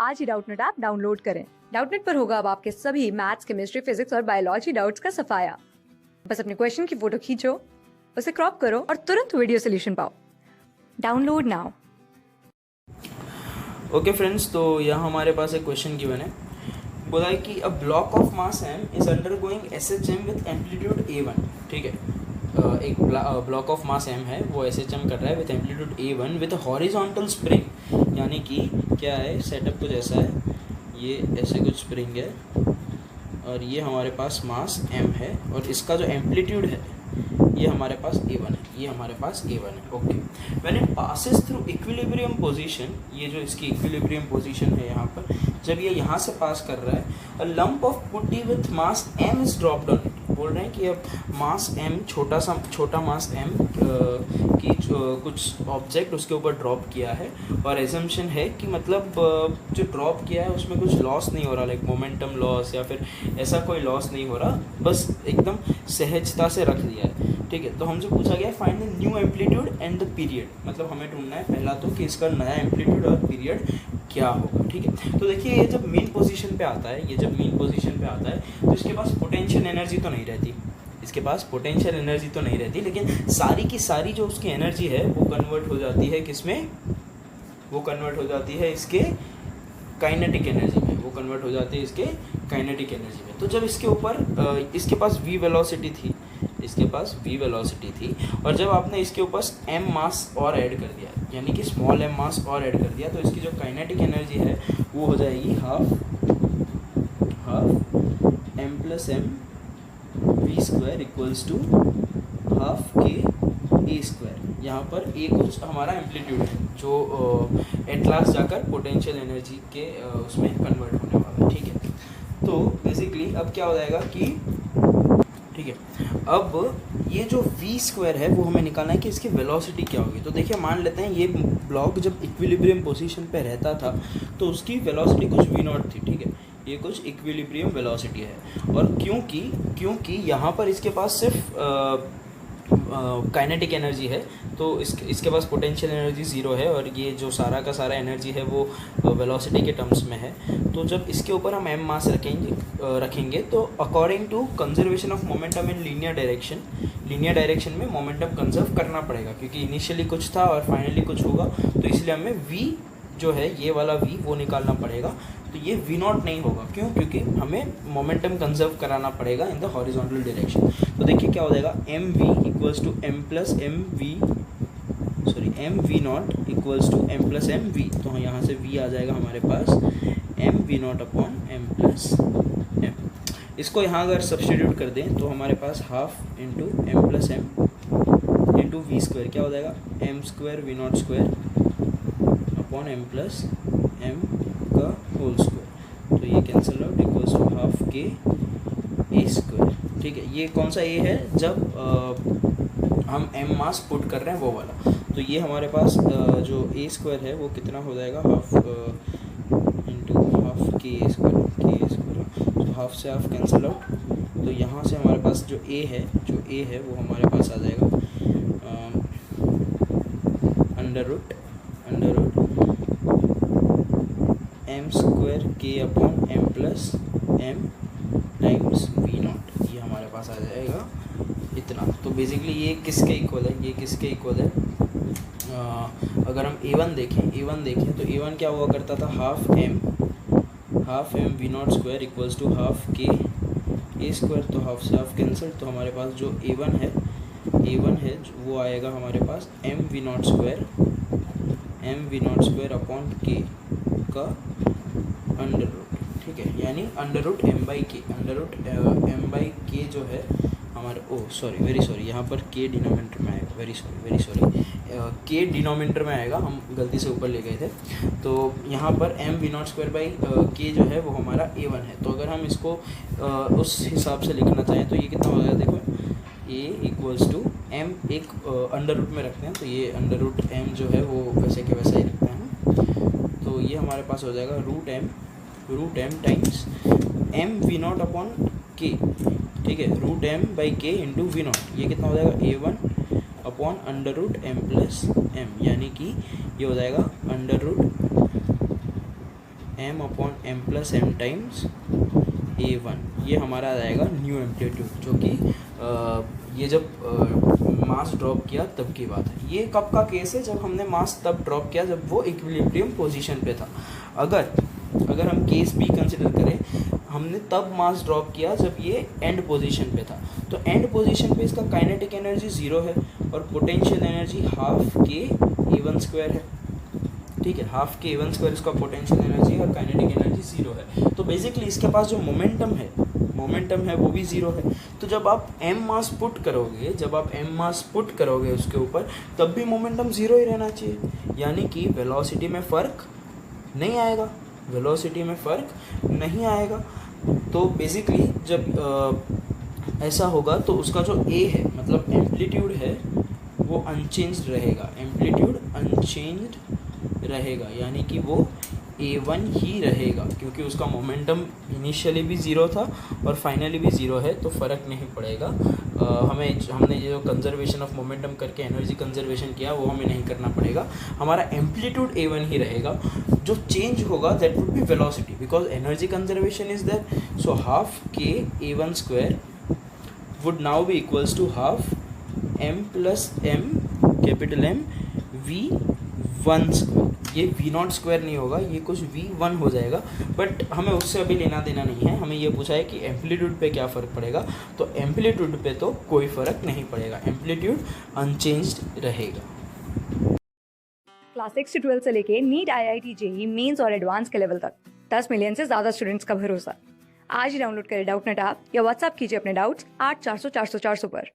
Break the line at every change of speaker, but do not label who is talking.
आज ही Doubtnut app download करें। Doubtnut पर होगा अब आपके सभी मैथ्स, केमिस्ट्री, फिजिक्स और बायोलॉजी डाउट्स का सफाया। बस अपने क्वेश्चन की फोटो खींचो, उसे क्रॉप करो और तुरंत वीडियो सोल्यूशन पाओ। Download now.
ओके फ्रेंड्स, तो यहाँ हमारे पास एक क्वेश्चन गिवन है। बोला है कि a block of mass m is undergoing SHM with amplitude A1। ठीक है, एक ब्लॉक ऑफ मास m है, वो SHM कर रहा है with amplitude A1 with horizontal spring. यानी कि क्या है, सेटअप कुछ ऐसा है, ये ऐसे कुछ स्प्रिंग है और ये हमारे पास मास m है और इसका जो एम्पलीट्यूड है ये हमारे पास A1 है, ये हमारे पास A1 है। Okay, when it passes through equilibrium position, ये जो इसकी इक्विलिब्रियम पोजीशन है यहाँ पर, जब ये यहाँ से पास कर रहा है, a lump of putty with mass m is dropped on it. बोल रहे हैं कि अब मास m, छोटा मास m की कुछ ऑब्जेक्ट उसके ऊपर ड्रॉप किया है और एजम्पशन है कि मतलब जो ड्रॉप किया है उसमें कुछ लॉस नहीं हो रहा, लाइक मोमेंटम लॉस या फिर ऐसा कोई लॉस नहीं हो रहा, बस एकदम सहजता से रख दिया है। ठीक है, तो हमसे पूछा गया find the new amplitude and the period, मतलब हमें ढूंढना है पहला तो कि इसका नया एम्पलीट्यूड और पीरियड क्या होगा। ठीक है, तो देखिए ये जब मेन पोजीशन पे आता है, तो इसके पास पोटेंशियल एनर्जी तो नहीं रहती, लेकिन सारी की सारी जो उसकी एनर्जी है वो कन्वर्ट हो जाती है किसमें, वो कन्वर्ट हो जाती है इसके काइनेटिक एनर्जी में, तो जब इसके ऊपर इसके पास v वेलोसिटी थी और जब आपने इसके ऊपर m मास और ऐड कर दिया, यानी कि स्मॉल m मास और ऐड कर दिया, तो इसकी जो काइनेटिक एनर्जी है वो हो जाएगी half m plus m v square equals to half k a square. यहाँ पर a कुछ हमारा एम्पलीट्यूड है जो एट लास्ट जाकर पोटेंशियल एनर्जी के उसमें कन्वर्ट होने वाला है। ठीक है, तो बेसिकली अब क्या हो जाएगा कि, ठीक है, अब ये जो v स्क्वायर है वो हमें निकालना है कि इसकी वेलोसिटी क्या होगी। तो देखिए मान लेते हैं ये ब्लॉक जब इक्विलिब्रियम पोजीशन पे रहता था तो उसकी वेलोसिटी कुछ v0 थी। ठीक है, ये कुछ इक्विलिब्रियम वेलोसिटी है और क्योंकि यहाँ पर इसके पास सिर्फ काइनेटिक एनर्जी है, तो इसके पास पोटेंशियल एनर्जी ज़ीरो है और ये जो सारा का सारा एनर्जी है वो वेलोसिटी के टर्म्स में है। तो जब इसके ऊपर हम m मास रखेंगे तो according to conservation of momentum in linear direction में मोमेंटम कंजर्व करना पड़ेगा, क्योंकि इनिशियली कुछ था और फाइनली कुछ होगा, तो इसलिए हमें v जो है, ये वाला v वो निकालना पड़ेगा। तो ये v0 नहीं होगा, क्यों, क्योंकि हमें मोमेंटम कंजर्व कराना पड़ेगा इन द हॉरिजॉन्टल डायरेक्शन। तो देखिए क्या हो जाएगा, mv equals to m plus mv0 equals to m plus mv। तो यहाँ से v आ जाएगा हमारे पास mv0 upon m plus m। इसको यहाँ अगर सब्स्टिट्यूट कर दें तो हमारे पास half into m plus m into v square क्या हो जाएगा, m square v0 square upon m plus m का होल स्क्वायर। तो ये cancel out equals to half के ए स्क्वायर। ठीक है, ये कौन सा ए है, जब हम m मास पुट कर रहे हैं वो वाला। तो ये हमारे पास जो ए स्क्वायर है वो कितना हो जाएगा, हाफ इंटू हाफ के स्क्वायर, तो हाफ से हाफ कैंसिल आउट। तो यहाँ से हमारे पास जो ए है वो हमारे पास आ जाएगा अंडर रूट m स्क्वायर के upon m plus m times v0, ये हमारे पास आ जाएगा इतना। तो बेसिकली ये किसके इक्वल है, अगर हम a1 देखें तो a1 क्या हुआ करता था, half m v0 square equals to half के ए स्क्वायर। तो हाफ से हाफ कैंसिल, तो हमारे पास जो a1 है वो आएगा हमारे पास m v0 स्क्वायर अपॉन के का अंडर रूट। ठीक है, यानी अंडर रूट m बाई के जो है हमारे, वेरी सॉरी, यहाँ पर k डिनोमिनेटर में आएगा, वेरी सॉरी, k डिनोमिनेटर में आएगा, हम गलती से ऊपर ले गए थे। तो यहाँ पर m v0 square by k जो है वो हमारा a1 है। तो अगर हम इसको उस हिसाब से लिखना चाहें तो ये कितना हो जाएगा, देखो a इक्वल्स टू m, एक अंडर रूट में रखते हैं, तो ये अंडर रूट m जो है वो वैसे के वैसा ही रखते हैं। तो ये हमारे पास हो जाएगा root m times m v0 upon k। ठीक है, root m by k into v0, ये कितना हो जाएगा, a1 upon under root m plus m, यानी कि ये हो जाएगा under root M upon M plus M times A1, ये हमारा आ जाएगा न्यू एम्पलीट्यूड, जो कि ये जब मास ड्रॉप किया तब की बात है। ये कब का केस है? जब हमने मास तब ड्रॉप किया जब वो इक्विलिब्रियम पोजीशन पे था। अगर हम केस बी कंसिडर करें, हमने तब मास ड्रॉप किया जब ये एंड पोजीशन पे था, तो एंड पोजीशन पे इसका काइनेटिक एनर्जी 0 है और potential energy half k A1 square है। ठीक है, हाफ के A1 स्क्वायर इसका पोटेंशियल एनर्जी है और काइनेटिक एनर्जी 0 है। तो बेसिकली इसके पास जो मोमेंटम है वो भी 0 है। तो जब आप m मास पुट करोगे उसके ऊपर, तब भी मोमेंटम 0 ही रहना चाहिए, यानी कि वेलोसिटी में फ़र्क नहीं आएगा। तो बेसिकली जब ऐसा होगा तो उसका जो a है, मतलब एम्पलीट्यूड है, वो अनचेंज्ड रहेगा, यानी कि वो A1 ही रहेगा, क्योंकि उसका मोमेंटम इनिशियली भी 0 था और फाइनली भी 0 है, तो फ़र्क नहीं पड़ेगा। हमने जो कंजर्वेशन ऑफ मोमेंटम करके एनर्जी कंजर्वेशन किया वो हमें नहीं करना पड़ेगा। हमारा एम्पलीट्यूड A1 ही रहेगा, जो चेंज होगा that would be velocity, because energy conservation is there. So half k A1 square would now be equals to half m plus m capital M V1 square. ये V0 स्क्वायर नहीं होगा, ये कुछ V1 हो जाएगा, but हमें उससे अभी लेना देना नहीं है। हमें ये पूछा है कि एम्पलीट्यूड पे क्या फ़र्क पड़ेगा, तो एम्पलीट्यूड पे तो कोई फ़र्क नहीं पड़ेगा, एम्पलीट्यूड अनचेंज्ड रहेगा।
क्लास 6 से 12 से लेके नीट, IIT, JEE मेंस और एडवांस के लेवल तक 10 मिलियन से ज़्यादा स्टूडेंट्स का भरोसा। आज ही डाउनलोड करें डाउटनेट ऐप या व्हाट्सएप कीजिए अपने डाउट्स 8400 400 400 पर।